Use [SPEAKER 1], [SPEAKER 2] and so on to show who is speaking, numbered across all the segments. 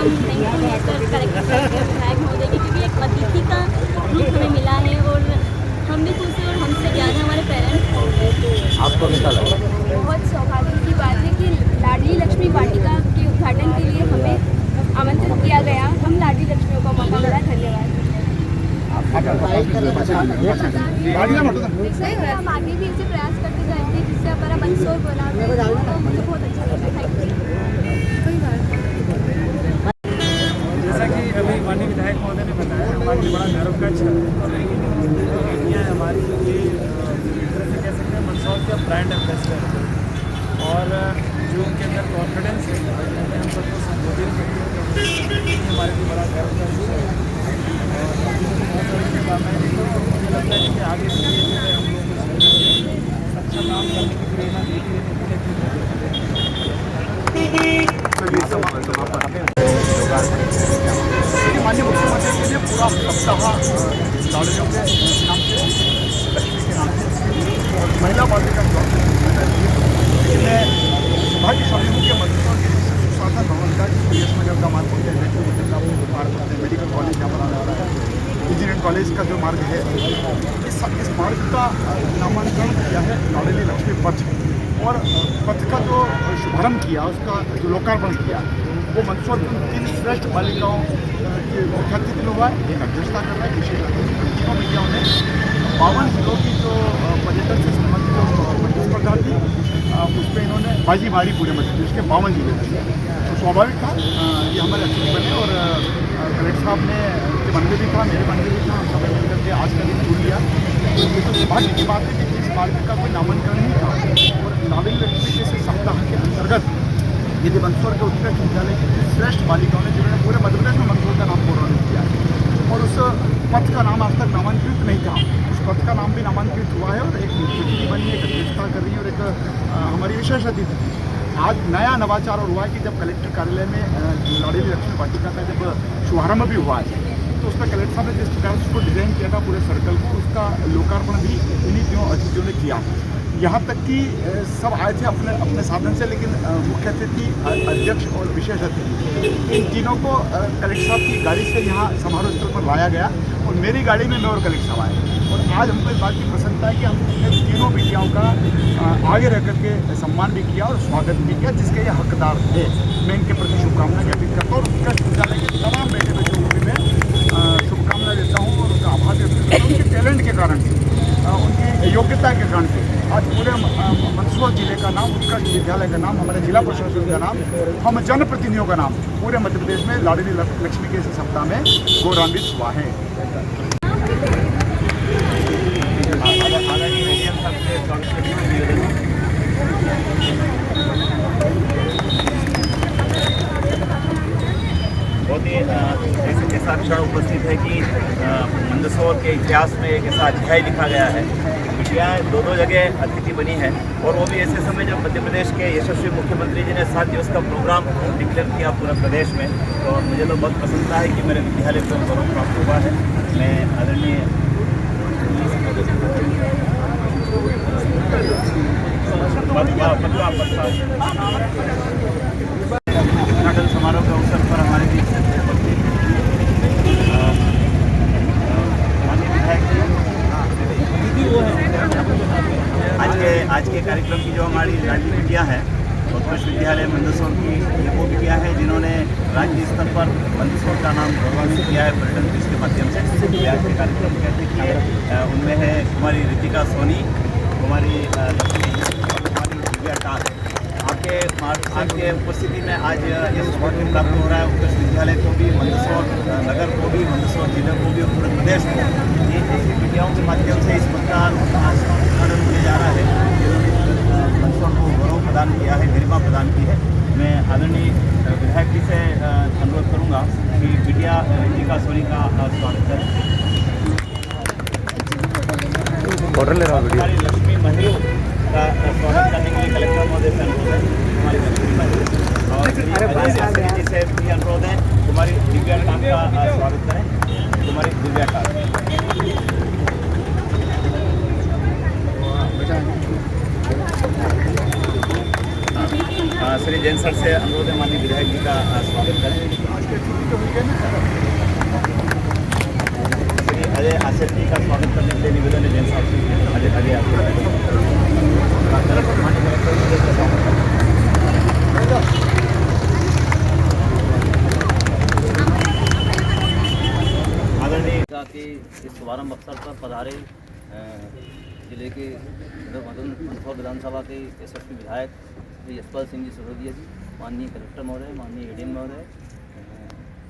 [SPEAKER 1] हम थैंकफुल हैं sir collector साहब के, विधायक महोदय के, क्योंकि एक अतिथि का रूप हमें मिला है और हम भी खुश हैं और हमसे ज़्यादा हमारे पेरेंट्स।
[SPEAKER 2] आपको कैसा लगा?
[SPEAKER 3] बहुत सौभाग्य की बात है कि लाडली लक्ष्मी वाटिका के उद्घाटन के लिए हमें आमंत्रित किया गया। हम लाडली लक्ष्मियों का मौका मिला। धन्यवाद।
[SPEAKER 1] हम आगे भी इसे प्रयास करते जाएंगे जिससे हमारा मंदसौर बना तो मुझे बहुत अच्छा लगा।
[SPEAKER 4] जैसा कि अभी माननीय विधायक महोदय ने बताया, हमारे लिए बड़ा गर्व का क्षण है। बेटियाँ हमारी ये एक तरह से कह सकते हैं मंदसौर के ब्रांड एम्बेसडर है और जो उनके अंदर कॉन्फिडेंस है हम सबको संबोधित करते हैं, हमारे लिए बड़ा गर्व का विषय है। और मुझे लगता है कि आगे भी ये जो है हम लोगों को अच्छा काम करने की प्रेरणा देती
[SPEAKER 2] माननीय मुख्यमंत्री के लिए पूरा सप्ताह लाड़लियों के नाम से, लक्ष्मी के नाम से और महिला बालिका भाग्यशाली मुख्यमंत्री के सुशासन भवन का जिसमें का मार्ग होते हैं, मेडिकल कॉलेज यहाँ बनाया जा रहा है, इंजीनियरिंग कॉलेज का जो मार्ग है, इस मार्ग का नामांकन किया है लाड़ली लक्ष्मी पथ और पथ का जो शुभारंभ किया, उसका जो लोकार्पण किया वो मंदसौर की 3 श्रेष्ठ बालिकाओं के मुख्य अतिथि हुआ है। एक अध्यक्षता कर रहा है विशेष अतिथि तीनों मीडियाओं ने 52 जिलों की जो पर्यटन से संबंधित जो प्रतिस्पर्धा थी उस पर इन्होंने बाजी मारी पूरे मध्य प्रदेश के 52 जिले में। तो स्वाभाविक था ये हमारे अतिथि बने और कलेक्टर साहब ने के मन में भी था, मेरे मन में भी था, हम सब मिलकर के आज का दिन चुन लिया। तो ये तो सौभाग्य की बात है कि इस मार्ग का कोई नामांकन नहीं था और लाड़ली लक्ष्मी के सप्ताह के अंतर्गत यदि मंदसौर के उत्कृष्ट विद्यालय की श्रेष्ठ बालिकाओं ने जिन्होंने पूरे मध्य प्रदेश में मंदसौर का नाम गौरवान्वित किया है और उस पथ का नाम आज तक नामांकित नहीं था, उस पथ का नाम भी नामांकित हुआ है और एक तिथि बनी, एक अध्यक्षता कर रही है और एक हमारी विशेष अतिथि। आज नया नवाचार और हुआ है कि जब कलेक्टर कार्यालय में लाड़ली लक्ष्मी वाटिका का जब शुभारंभ भी हुआ है तो उसका कलेक्टर साहब ने जिस प्रकार से उसको डिज़ाइन किया था पूरे सर्कल को, उसका लोकार्पण भी इन्हीं तीनों अतिथियों ने किया। यहाँ तक कि सब आए थे अपने अपने साधन से, लेकिन मुख्य अतिथि, अध्यक्ष और विशेष अतिथि इन तीनों को कलेक्टर साहब की गाड़ी से यहाँ समारोह स्थल पर लाया गया और मेरी गाड़ी में मैं और कलेक्टर साहब आए और आज हमको इस बात की प्रसन्नता है कि हमने तीनों बेटियों का आगे रह करके सम्मान भी किया और स्वागत भी किया जिसके ये हकदार थे। मैं इनके प्रति शुभकामनाएं ज्ञापित करता हूँ और उत्कृष्ट विद्यालय के तमाम बेटे बच्चों को भी मैं शुभकामनाएं देता हूँ और उनका आभार व्यक्त करता हूँ। उनके टैलेंट के कारण से, उनकी योग्यता के कारण से आज पूरे मंदसौर जिले का नाम, उत्कृष्ट विद्यालय का नाम, हमारे जिला प्रशासन का नाम, हम जनप्रतिनिधियों का नाम पूरे मध्य प्रदेश में लाड़ली लक्ष्मी के इस सप्ताह में गौरवान्वित हुआ है।
[SPEAKER 5] बहुत ही ऐसा क्षण उपस्थित है कि मंदसौर के इतिहास में एक ऐसा अध्याय लिखा गया है। बिटिया दो जगह अतिथि बनी है और वो भी ऐसे समय जब मध्य प्रदेश के यशस्वी मुख्यमंत्री जी ने 7 दिवस का प्रोग्राम डिक्लेयर किया पूरे प्रदेश में। तो मुझे तो बहुत प्रसन्नता है कि मेरे विद्यालय को गौरव प्राप्त हुआ है। मैं आदरणीय उद्घाटन समारोह के अवसर पर हमारे बीच से आज के कार्यक्रम की जो हमारी लाडली बिटिया है उत्कृष्ट विद्यालय मंदसौर की ये वो बिटिया है जिन्होंने राज्य स्तर पर मंदसौर का नाम गौरवान्वित किया है पर्यटन ट्रिस्ट के माध्यम से। आज के कार्यक्रम कहते कि उनमें है कुमारी रितिका सोनी, कुमारी लक्ष्मी और कुमारी दिव्या टाल। आपके उपस्थिति में आज ये सौभाग्य प्राप्त हो रहा है उत्कृष्ट विद्यालय को भी, मंदसौर नगर को भी, मंदसौर जिले को भी और पूरे प्रदेश को। ये ऐसी विद्याओं के माध्यम से इस मतदान उद्घाटन होने जा रहा है जिन्होंने मंदसौर को गौरव प्रदान किया है, गरिमा प्रदान की है। मैं आदरणीय विधायक जी से अनुरोध करूँगा कि बिटिया रितिका सोनी का स्वागत करें। लक्ष्मी महिला का स्वागत करने के लिए कलेक्टर महोदय से अनुरोध है। हमारी लक्ष्मी महिला और जी से भी अनुरोध है तुम्हारी दिव्या टाल का स्वागत करें। तुम्हारी दिव्या टाल श्री जैन सर फिर से अनुरोध है माननीय विधायक जी का स्वागत करें।
[SPEAKER 2] आज के छुट्टी तो हुई है ना।
[SPEAKER 5] श्री अजय आसिफ जी का स्वागत करने के लिए निवेदन है जैन साहब से। अजय आपको माननीय कलेक्टर जी का स्वागत करें। आदरणीय के इस शुभारंभ अवसर पर पधारे जिले के मंदसौर विधानसभा के यशस्वी विधायक श्री यशपाल सिंह जी सिसोदिया जी, माननीय कलेक्टर महोदय, माननीय एडीएम महोदय,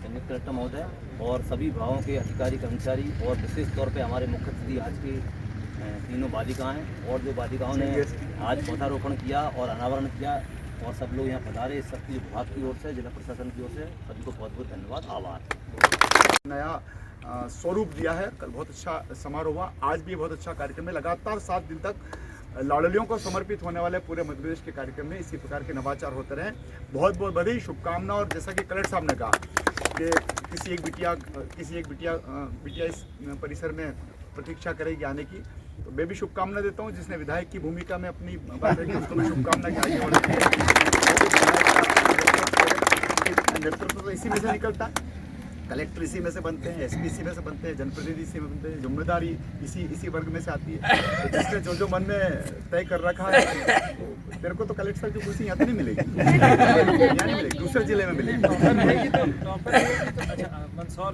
[SPEAKER 5] संयुक्त कलेक्टर महोदय और सभी विभागों के अधिकारी कर्मचारी और विशेष तौर पे हमारे मुख्य अतिथि आज के तीनों बालिकाएं और जो बालिकाओं ने आज पौधारोपण किया और अनावरण किया और सब लोग यहाँ पधारे, इस सबकी विभाग की ओर से, जिला प्रशासन की ओर से सभी को बहुत बहुत धन्यवाद, आभार।
[SPEAKER 2] नया स्वरूप दिया है। कल बहुत अच्छा समारोह हुआ, आज भी बहुत अच्छा कार्यक्रम है। लगातार 7 दिन तक लाडलियों को समर्पित होने वाले पूरे मध्य प्रदेश के कार्यक्रम में इसी प्रकार के नवाचार होते रहे। बहुत बहुत बधाई, शुभकामना। और जैसा कि कलेक्टर साहब ने कहा कि किसी एक बिटिया इस परिसर में प्रतीक्षा करेगी आने की, तो मैं भी शुभकामना देता हूँ। जिसने विधायक की भूमिका में अपनी बात रखी उसको मैं शुभकामना की आगे बढ़े। नेतृत्व तो इसी में से निकलता है, कलेक्टर इसी में से बनते हैं, एसपी इसी में से बनते हैं, जनप्रतिनिधि इसी में बनते हैं, जिम्मेदारी इसी वर्ग में से आती है। तो जिसने जो मन में तय कर रखा है, तो तेरे को तो कलेक्टर साहब की कुर्सी यहाँ तो नहीं मिलेगी, यहाँ नहीं मिलेगी, दूसरे जिले में मिलेगी।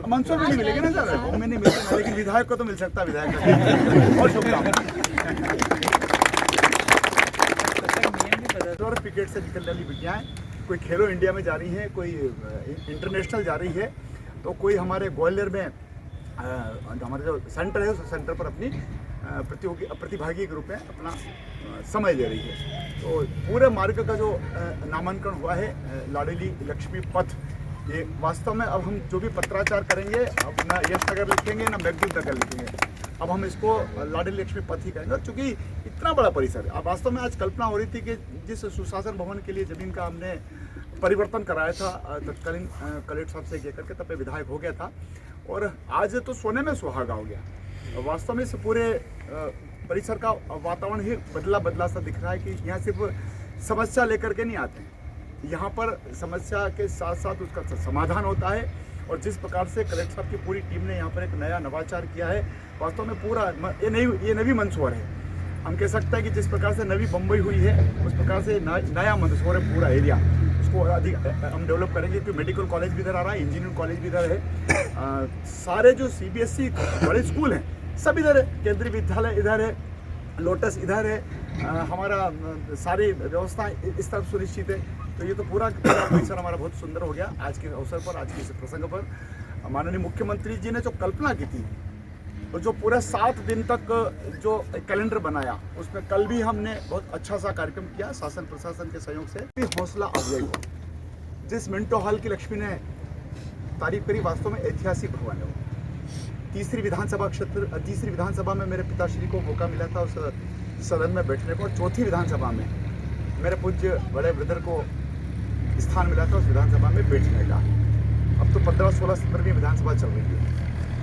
[SPEAKER 2] मंदसौर में नहीं मिलेगी ना सर, वो में नहीं मिलती, लेकिन विधायक को तो मिल सकता है। विधायक और शुभकामना। क्रिकेट से निकलने वाली बिटियाएं कोई खेलो इंडिया में जा रही हैं, कोई इंटरनेशनल जा रही है, तो कोई हमारे ग्वालियर में हमारे जो सेंटर है उस सेंटर पर अपनी प्रतिभागी के रूप में अपना समय दे रही है। तो पूरे मार्ग का जो नामांकन हुआ है लाडली लक्ष्मी पथ, ये वास्तव में अब हम जो भी पत्राचार करेंगे, अब ना यश नगर लिखेंगे ना मैगदूत नगर लिखेंगे, अब हम इसको लाडली लक्ष्मी पथ ही करेंगे। क्योंकि इतना बड़ा परिसर है। अब वास्तव में आज कल्पना हो रही थी कि जिस सुशासन भवन के लिए ज़मीन का हमने परिवर्तन कराया था तत्कालीन कलेक्टर साहब से कहकर के, तब विधायक हो गया था, और आज तो सोने में सुहागा हो गया। वास्तव में इस पूरे परिसर का वातावरण ही बदला सा दिख रहा है कि यहाँ सिर्फ समस्या लेकर के नहीं आते हैं, यहाँ पर समस्या के साथ साथ उसका समाधान होता है। और जिस प्रकार से कलेक्टर साहब की पूरी टीम ने यहाँ पर एक नया नवाचार किया है, वास्तव में पूरा ये नवी मंदसौर है। हम कह सकते हैं कि जिस प्रकार से नवी बम्बई हुई है, उस प्रकार से नया मंदसौर है पूरा एरिया। उसको अधिक हम डेवलप करेंगे, क्योंकि मेडिकल कॉलेज भी इधर आ रहा है, इंजीनियरिंग कॉलेज भी इधर है, सारे जो CBSE बड़े स्कूल हैं सब इधर है, केंद्रीय विद्यालय इधर है, लोटस इधर है, हमारा सारी व्यवस्था इस तरफ सुनिश्चित है। तो ये तो पूरा परिसर हमारा बहुत सुंदर हो गया। आज के अवसर पर, आज के इस प्रसंग पर माननीय मुख्यमंत्री जी ने जो कल्पना की थी और जो पूरा 7 दिन तक जो कैलेंडर बनाया, उसमें कल भी हमने बहुत अच्छा सा कार्यक्रम किया शासन प्रशासन के सहयोग से। हौसला अफजाई हुआ। जिस मिंटो हॉल की लक्ष्मी ने तारीफ करी, वास्तव में ऐतिहासिक भवन है वो। तीसरी विधानसभा में मेरे पिताश्री को मौका मिला था उस सदन में बैठने को, और चौथी विधानसभा में मेरे पूज्य बड़े ब्रदर को स्थान मिला था उस विधानसभा में बैठने का। अब तो 15, 16, 17वीं विधानसभा चल रही है।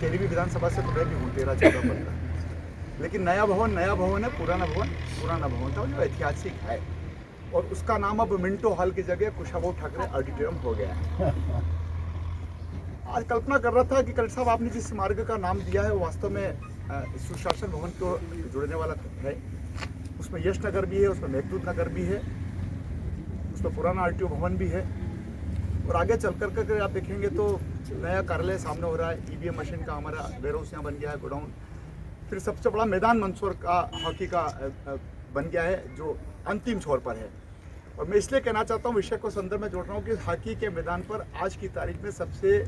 [SPEAKER 2] 13वीं विधानसभा से तो मैं भी हूँ, 13, 14, 15। लेकिन नया भवन है, पुराना भवन था जो ऐतिहासिक है, और उसका नाम अब मिंटो हॉल की जगह कुशाभाऊ ठाकरे ऑडिटोरियम हो गया है। आज कल्पना कर रहा था कि कलेक्टर साहब आपने जिस मार्ग का नाम दिया है वो वास्तव में सुशासन भवन को जोड़ने वाला है। उसमें यश नगर भी है, उसमें मेघदूत नगर भी है, उसमें पुराना RTO भवन भी है, और आगे चल कर आप देखेंगे तो नया कार्यालय सामने हो रहा है। EVM मशीन का हमारा वेयरहाउस यहाँ बन गया है, गोडाउन। फिर सबसे बड़ा मैदान मंदसौर का हॉकी का बन गया है, जो अंतिम छोर पर है। और मैं इसलिए कहना चाहता हूँ, विषय को संदर्भ में जोड़ रहा हूँ कि हॉकी के मैदान पर आज की तारीख में सबसे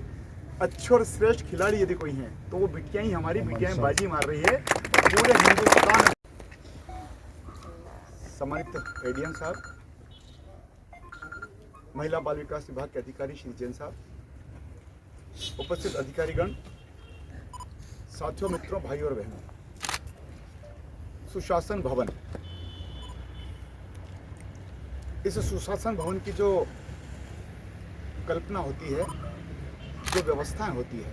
[SPEAKER 2] अच्छे और श्रेष्ठ खिलाड़ी यदि कोई हैं तो वो बिटियाँ ही, हमारी बिटियाँ बाजी मार रही है पूरे हिंदुस्तान। सम्मानित एडीएम साहब, महिला बाल विकास विभाग के अधिकारी श्री जैन साहब, उपस्थित अधिकारीगण, साथियों, मित्रों, भाइयों और बहनों, सुशासन भवन, इस सुशासन भवन की जो कल्पना होती है, जो व्यवस्थाएं होती है,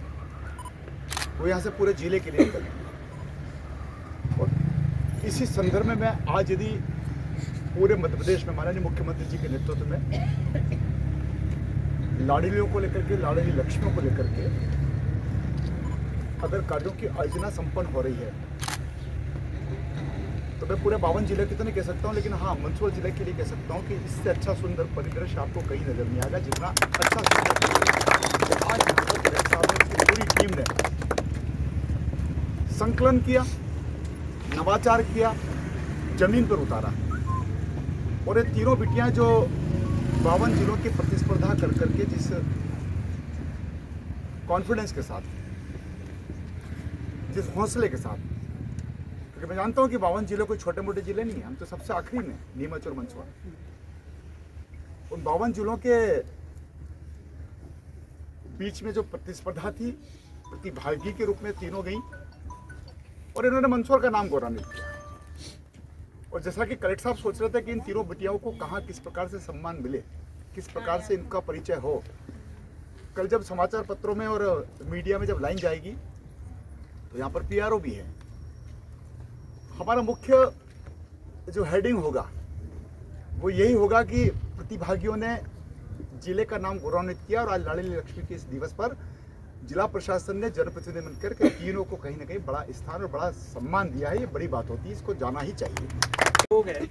[SPEAKER 2] वो यहाँ से पूरे जिले के लिए निकलती है। और इसी संदर्भ में मैं आज यदि पूरे मध्य प्रदेश में माननीय मुख्यमंत्री जी के नेतृत्व में लाडलियों को लेकर के, लाडली लक्ष्मियों को लेकर के अगर कार्यों की योजना संपन्न हो रही है तो मैं पूरे 52 जिले की तो नहीं कह सकता हूँ, लेकिन हाँ मंदसौर जिले के लिए कह सकता हूँ कि इससे अच्छा सुंदर परिदृश्य आपको कहीं नजर नहीं आएगा जितना अच्छा सुंदर आज की पूरी टीम ने संकलन किया, नवाचार किया, जमीन पर उतारा। और ये तीनों बिटियां जो 52 जिलों की प्रतिस्पर्धा कर करके जिस कॉन्फिडेंस के साथ, जिस हौसले के साथ, क्योंकि मैं जानता हूं कि 52 जिले कोई छोटे मोटे जिले नहीं है, हम तो सबसे आखिरी में नीमच और मंदसौर। उन 52 जिलों के बीच में जो प्रतिस्पर्धा थी, प्रतिभागी के रूप में तीनों गई और इन्होंने मंदसौर का नाम गौरवान्वित किया। और जैसा कि कलेक्टर साहब सोच रहे थे कि इन तीनों बिटियाओं को कहाँ किस प्रकार से सम्मान मिले, किस प्रकार से इनका परिचय हो, कल जब समाचार पत्रों में और मीडिया में जब लाइन जाएगी तो यहाँ पर पीआरओ भी है। हमारा मुख्य जो हेडिंग होगा वो यही होगा कि प्रतिभागियों ने जिले का नाम गौरवान्वित किया और आज लाडली लक्ष्मी के इस दिवस पर जिला प्रशासन ने जनप्रतिनिधि बनकर के तीनों को कहीं ना कहीं बड़ा स्थान और बड़ा सम्मान दिया है। ये बड़ी बात होती है, इसको जाना ही चाहिए।
[SPEAKER 6] हो गए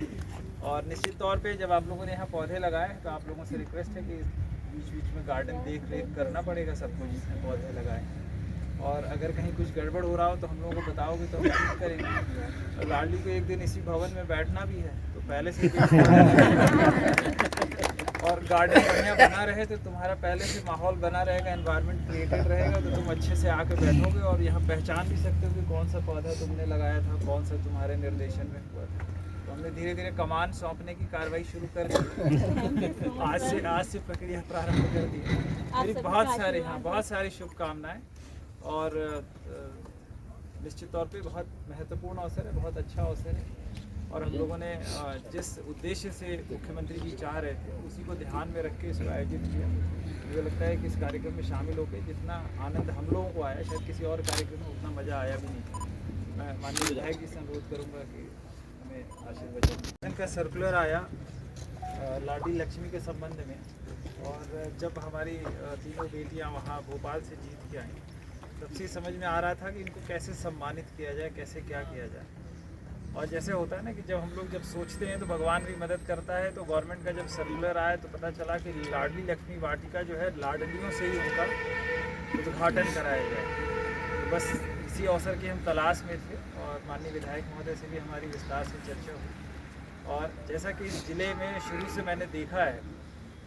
[SPEAKER 6] और निश्चित तौर पे जब आप लोगों ने यहाँ पौधे लगाए तो आप लोगों से रिक्वेस्ट है कि बीच बीच में गार्डन देख रेख करना पड़ेगा सबको जिसने पौधे लगाए, और अगर कहीं कुछ गड़बड़ हो रहा हो तो हम लोगों को बताओगे तो हम ठीक करेंगे। और लाडली को एक दिन इसी भवन में बैठना भी है तो पहले से और गार्डन बढ़िया बना रहे तो तुम्हारा पहले से माहौल बना रहेगा, एनवायरनमेंट क्रिएटेड रहेगा तो तुम अच्छे से आके बैठोगे और यहाँ पहचान भी सकते हो कि कौन सा पौधा तुमने लगाया था, कौन सा तुम्हारे निर्देशन में हुआ था। तो हमने धीरे धीरे कमान सौंपने की कार्रवाई शुरू कर दी। आज से प्रक्रिया प्रारंभ कर दी। मेरी बहुत सारी शुभकामनाएं और निश्चित तौर पे बहुत महत्वपूर्ण अवसर है, बहुत अच्छा अवसर है और हम लोगों ने जिस उद्देश्य से मुख्यमंत्री जी चाह रहे थे उसी को ध्यान में रख के इसको आयोजित किया। मुझे लगता है कि इस कार्यक्रम में शामिल होकर जितना आनंद हम लोगों को आया शायद किसी और कार्यक्रम में उतना मज़ा आया भी नहीं। मैं माननीय विधायक जी से अनुरोध करूँगा कि हमें आशीर्वाद। इनका सर्कुलर आया लाडली लक्ष्मी के संबंध में, और जब हमारी तीनों बेटियाँ वहाँ भोपाल से जीत के आई तब से समझ में आ रहा था कि इनको कैसे सम्मानित किया जाए, कैसे क्या किया जाए। और जैसे होता है ना कि जब हम लोग जब सोचते हैं तो भगवान भी मदद करता है। तो गवर्नमेंट का जब सर्कुलर आया तो पता चला कि लाडली लक्ष्मी वाटिका जो है लाडलियों से ही उनका उद्घाटन कराया जाए। तो बस इसी अवसर की हम तलाश में थे और माननीय विधायक महोदय से भी हमारी विस्तार से चर्चा हुई। और जैसा कि इस ज़िले में शुरू से मैंने देखा है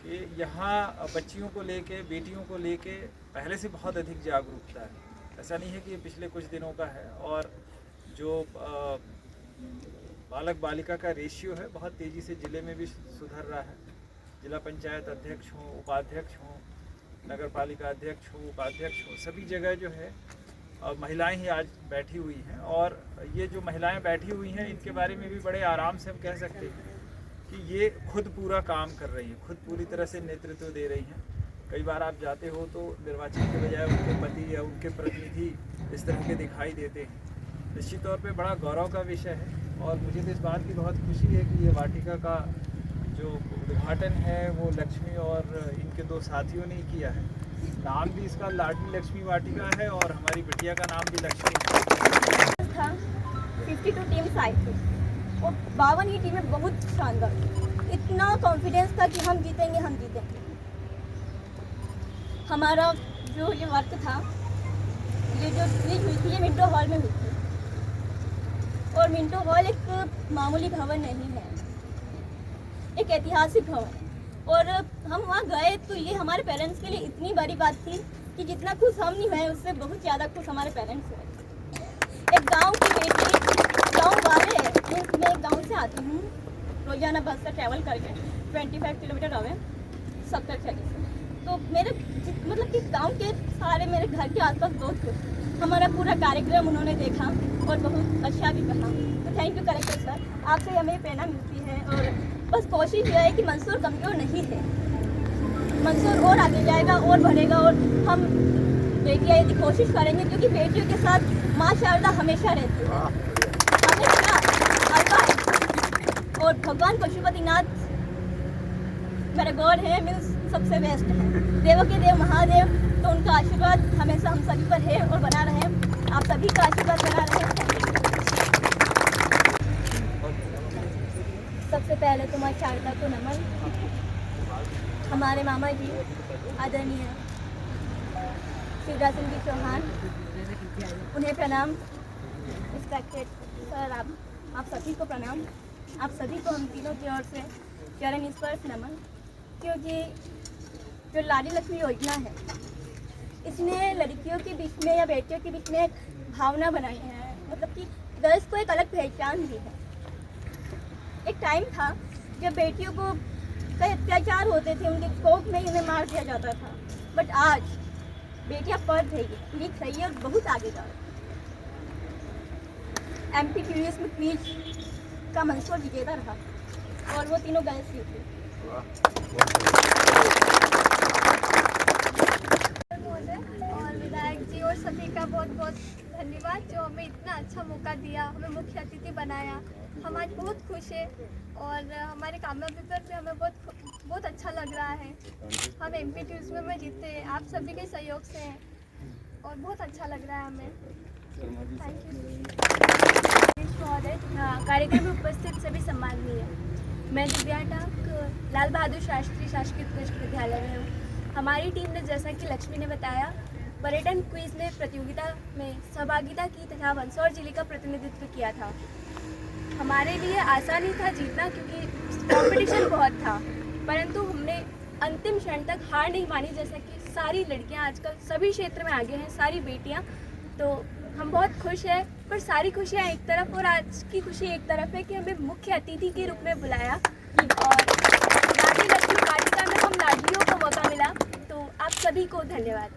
[SPEAKER 6] कि यहाँ बच्चियों को लेके, बेटियों को लेके पहले से बहुत अधिक जागरूकता है। ऐसा नहीं है कि ये पिछले कुछ दिनों का है। और जो बालक बालिका का रेशियो है बहुत तेज़ी से ज़िले में भी सुधर रहा है। जिला पंचायत अध्यक्ष हों, उपाध्यक्ष हों, नगर पालिका अध्यक्ष हों, उपाध्यक्ष हों, सभी जगह जो है महिलाएं ही आज बैठी हुई हैं। और ये जो महिलाएं बैठी हुई हैं इनके बारे में भी बड़े आराम से हम कह सकते हैं कि ये खुद पूरा काम कर रही हैं, खुद पूरी तरह से नेतृत्व दे रही हैं। कई बार आप जाते हो तो निर्वाचन के बजाय उनके पति या उनके प्रतिनिधि इस तरह के दिखाई देते हैं। निश्चित तौर पे बड़ा गौरव का विषय है और मुझे तो इस बात की बहुत खुशी है कि ये वाटिका का जो उद्घाटन है वो लक्ष्मी और इनके दो साथियों ने ही किया है। नाम भी इसका लाडली लक्ष्मी वाटिका है और हमारी बिटिया का नाम भी लक्ष्मी
[SPEAKER 1] था। 52 टीम्स आई थी और 52 ही टीमें बहुत शानदार, इतना कॉन्फिडेंस था कि हम जीतेंगे, हम जीतेंगे। हमारा जो ये वर्क था, ये जो स्पीच हुई थी ये मिंटो हॉल में हुई थी और मिंटो हॉल एक मामूली भवन नहीं है, एक ऐतिहासिक भवन है। और हम वहाँ गए तो ये हमारे पेरेंट्स के लिए इतनी बड़ी बात थी कि जितना खुश हम नहीं हुए उससे बहुत ज़्यादा खुश हमारे पेरेंट्स हुए। एक गांव की बेटी, गांव वाले, मैं एक गांव से आती हूँ रोजाना बस से ट्रैवल करके 25 किलोमीटर अवे सप्तर चली से। तो मेरे मतलब कि गांव के सारे मेरे घर के आसपास दोस्त थे। हमारा पूरा कार्यक्रम उन्होंने देखा और बहुत अच्छा भी कहा। तो थैंक यू कलेक्टर सर, आपसे हमें प्रेरणा मिलती है। और बस कोशिश यह है कि मंदसौर कमज़ोर नहीं है, मंदसौर और आगे जाएगा और बढ़ेगा। और हम बेटियाँ यदि कोशिश करेंगे, क्योंकि बेटियों के साथ माँ शारदा हमेशा रहती है, हमेशा और भगवान पशुपतिनाथ मेरे गॉड है, मीन्स सबसे बेस्ट है। देवों के देव महादेव, तो उनका आशीर्वाद हमेशा हम सभी पर है और बना रहे। आप सभी का आशीर्वाद बना रहे। सबसे पहले तो माँ शारदा को नमन। हमारे मामा जी आदरणीय शिवराज सिंह जी चौहान, उन्हें प्रणाम। रिस्पेक्टेड सर, आप सभी को प्रणाम। आप सभी को हम तीनों की ओर से चरण स्पर्श नमन। क्योंकि जो लाडली लक्ष्मी योजना है, इसने लड़कियों के बीच में या बेटियों के बीच में एक भावना बनाई है, मतलब कि गर्ल्स को एक अलग पहचान दी है। एक टाइम था जब बेटियों को कई अत्याचार होते थे, उनके कोख में ही उन्हें मार दिया जाता था। बट आज बेटियां पढ़ रही है, लिख रही है और बहुत आगे जा रही है। MPQS में क्वीज का मंसूर विजेता रहा और वो तीनों गर्ल्स ही थी।
[SPEAKER 7] और विधायक जी और सभी का बहुत बहुत धन्यवाद जो हमें इतना अच्छा मौका दिया, हमें मुख्य अतिथि बनाया। हम आज बहुत खुश हैं और हमारे कामना पेपर में हमें बहुत अच्छा लग रहा है। हम MPQS में जीते आप सभी के सहयोग से हैं और बहुत अच्छा लग रहा है हमें। थैंक यू महोदय।
[SPEAKER 3] कार्यक्रम में उपस्थित सभी सम्माननीय, मैं दिव्या टाक लाल बहादुर शास्त्री शासकीय उत्कृष्ट विद्यालय में हूँ। हमारी टीम ने, जैसा कि लक्ष्मी ने बताया, पर्यटन क्विज में प्रतियोगिता में सहभागिता की तथा मंदसौर जिले का प्रतिनिधित्व किया था। हमारे लिए आसान ही था जीतना, क्योंकि कंपटीशन बहुत था, परंतु हमने अंतिम क्षण तक हार नहीं मानी। जैसा कि सारी लड़कियां आजकल सभी क्षेत्र में आगे हैं, सारी बेटियां, तो हम बहुत खुश हैं। पर सारी खुशियां एक तरफ और आज की खुशी एक तरफ है कि हमें मुख्य अतिथि के रूप में बुलाया और लाडली लक्ष्मी वाटिका में हम लाडलियों को मौका मिला। तो आप सभी को धन्यवाद।